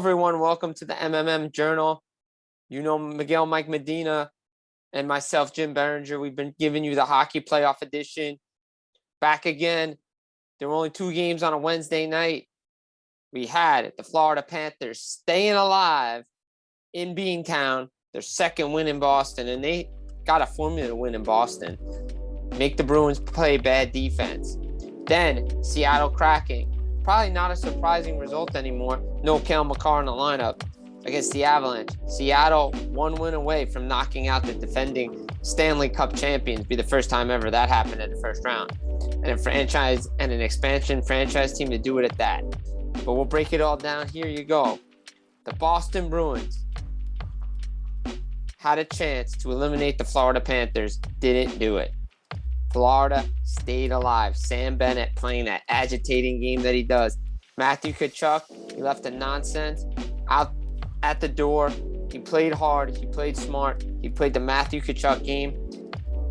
everyone. Welcome to the MMM Journal. You know Miguel Mike Medina and myself, Jim Berenger. We've been giving you the hockey playoff edition. Back again. There were only 2 games on a Wednesday night. We had the Florida Panthers staying alive in Beantown, their second win in Boston, and they got a formula to win in Boston. Make the Bruins play bad defense. Then Seattle Kraken. Probably not a surprising result anymore. No Cale Makar in the lineup against the Avalanche. Seattle 1 win away from knocking out the defending Stanley Cup champions. Be the first time ever that happened in the first round. And an expansion franchise team to do it at that. But we'll break it all down. Here you go. The Boston Bruins had a chance to eliminate the Florida Panthers. Didn't do it. Florida stayed alive. Sam Bennett playing that agitating game that he does. Matthew Tkachuk, he left the nonsense out at the door. He played hard. He played smart. He played the Matthew Tkachuk game.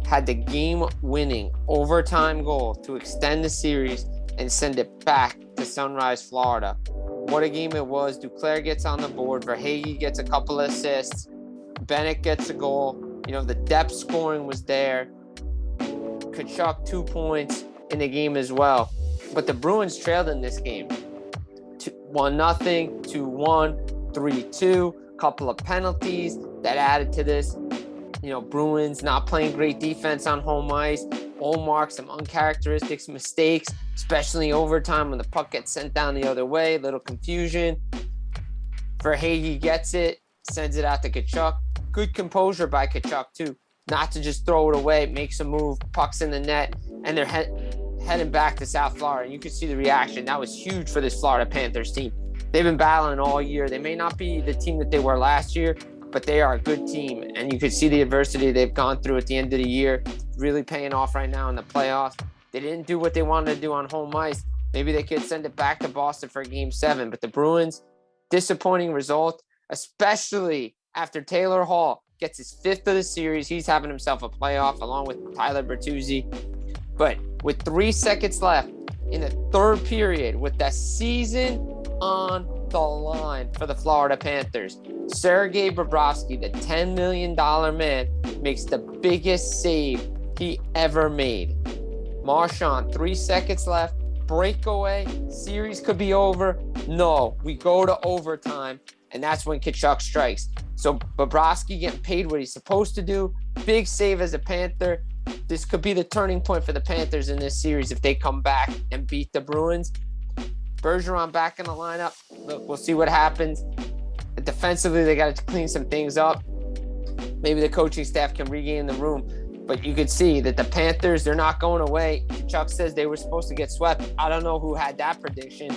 Had the game-winning overtime goal to extend the series and send it back to Sunrise, Florida. What a game it was. Duclair gets on the board. Verhaeghe gets a couple of assists. Bennett gets a goal. The depth scoring was there. Tkachuk 2 points in the game as well. But the Bruins trailed in this game. 1-0, 2-1, 3-2. Couple of penalties that added to this. Bruins not playing great defense on home ice. Olmark, some uncharacteristic mistakes, especially overtime when the puck gets sent down the other way. Little confusion. Verhaeghe gets it, sends it out to Tkachuk. Good composure by Tkachuk, too. Not to just throw it away, makes a move, puck's in the net, and they're heading back to South Florida. And you can see the reaction. That was huge for this Florida Panthers team. They've been battling all year. They may not be the team that they were last year, but they are a good team. And you can see the adversity they've gone through at the end of the year, really paying off right now in the playoffs. They didn't do what they wanted to do on home ice. Maybe they could send it back to Boston for Game 7. But the Bruins, disappointing result, especially after Taylor Hall gets his 5th of the series. He's having himself a playoff along with Tyler Bertuzzi. But with 3 seconds left in the third period, with the season on the line for the Florida Panthers, Sergei Bobrovsky, the $10 million man, makes the biggest save he ever made. Marchand, 3 seconds left, breakaway, series could be over. No, we go to overtime, and that's when Tkachuk strikes. So Bobrovsky getting paid what he's supposed to do. Big save as a Panther. This could be the turning point for the Panthers in this series if they come back and beat the Bruins. Bergeron back in the lineup. Look, we'll see what happens. Defensively, they got to clean some things up. Maybe the coaching staff can regain the room. But you could see that the Panthers, they're not going away. Tkachuk says they were supposed to get swept. I don't know who had that prediction.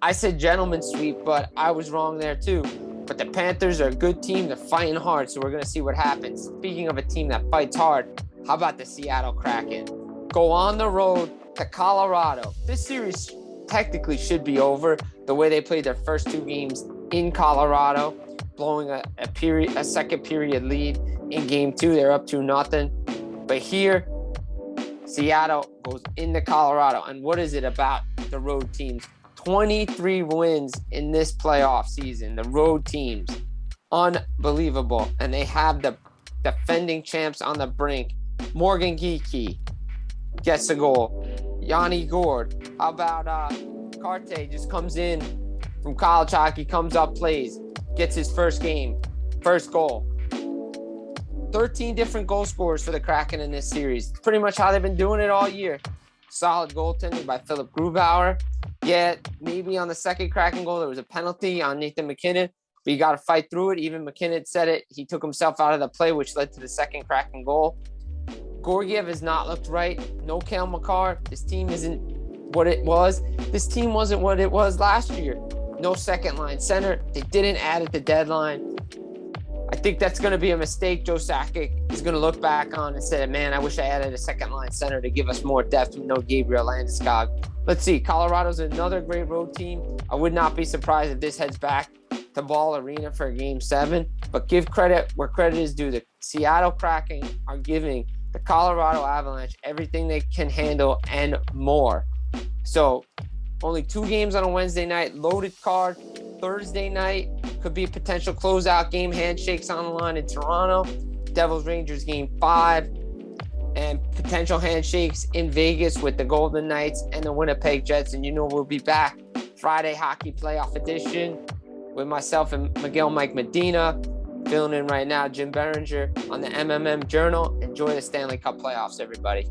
I said gentleman's sweep, but I was wrong there too. But the Panthers are a good team. They're fighting hard, so we're going to see what happens. Speaking of a team that fights hard, how about the Seattle Kraken? Go on the road to Colorado. This series technically should be over the way they played their first 2 games in Colorado, blowing a second period lead in Game 2. They're up 2-0. But here, Seattle goes into Colorado. And what is it about the road teams? 23 wins in this playoff season. The road teams, unbelievable. And they have the defending champs on the brink. Morgan Geekie gets a goal. Yanni Gord. How about Carte just comes in from college hockey, comes up, plays, gets his first goal. 13 different goal scorers for the Kraken in this series. It's pretty much how they've been doing it all year. Solid goaltending by Philip Grubauer. Yeah, maybe on the second Kraken goal, there was a penalty on Nathan MacKinnon, but you got to fight through it. Even MacKinnon said it. He took himself out of the play, which led to the second Kraken goal. Georgiev has not looked right. No Cale Makar. This team isn't what it was. This team wasn't what it was last year. No second line center. They didn't add at the deadline. I think that's going to be a mistake Joe Sakic is going to look back on and say, man, I wish I added a second line center to give us more depth with no Gabriel Landeskog. Let's see. Colorado's another great road team. I would not be surprised if this heads back to Ball Arena for Game 7. But give credit where credit is due. The Seattle Kraken are giving the Colorado Avalanche everything they can handle and more. So only 2 games on a Wednesday night, loaded card. Thursday night could be a potential closeout game. Handshakes on the line in Toronto. Devils Rangers game 5. And potential handshakes in Vegas with the Golden Knights and the Winnipeg Jets. And we'll be back Friday hockey playoff edition with myself and Miguel Mike Medina. Filling in right now, Jim Berenger on the MMM Journal. Enjoy the Stanley Cup playoffs, everybody.